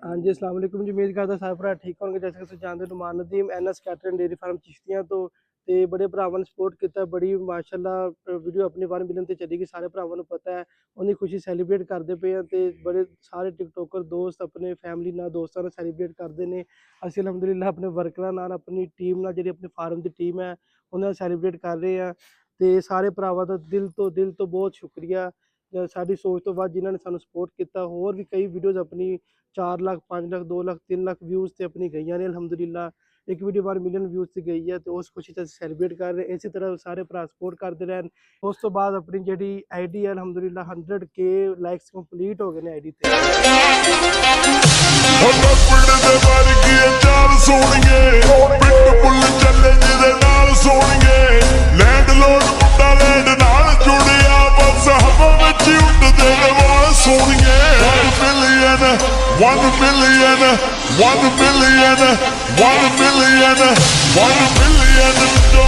हाँ जी, अस्सलाम वालेकुम जी। उम्मीद करदा सारे भरा ठीक होंगे। जैसे कि तुसीं जानदे हो Numan Nadeem NS catering dairy farm Chishtian तो ते बड़े भरावां ने सपोर्ट कीता। बड़ी माशाअल्लाह वीडियो अपनी 1 मिलियन ते चली गई। सारे भरावां नूं पता है उहदी खुशी सैलीब्रेट करदे पे हैं ते बड़े सारे टिकटॉकर दोस्त अपने फैमिली नाल दोस्तां नाल सैलीब्रेट करदे ने। असीं अलहमदुलिल्लाह अपने वर्करां नाल अपनी टीम नाल जिहड़ी अपनी फार्म दी टीम है उहदे नाल सैलीब्रेट कर रहे हैं ते सारे भरावां दा दिल तो बहुत शुक्रिया। साडी सोच तो वध जिन्हां ने सानूं सपोर्ट कीता। होर भी कई वीडियोज़ अपनी 4 लाख 5 लाख 2 लाख 3 लाख व्यूज़ ते अपनी गईयां ने अलहमदुलिल्लाह। एक वीडियो 1 मिलियन व्यूज़ ते गई है तो उस खुशी च सैलीब्रेट कर रहे हैं। इसी तरह सारे भरा सपोर्ट करते रहन। उस तो बाद अपनी जिहड़ी आईडी है अलहमदुलिल्लाह 100K लाइक्स कंप्लीट हो गए ने आईडी ते। $1 million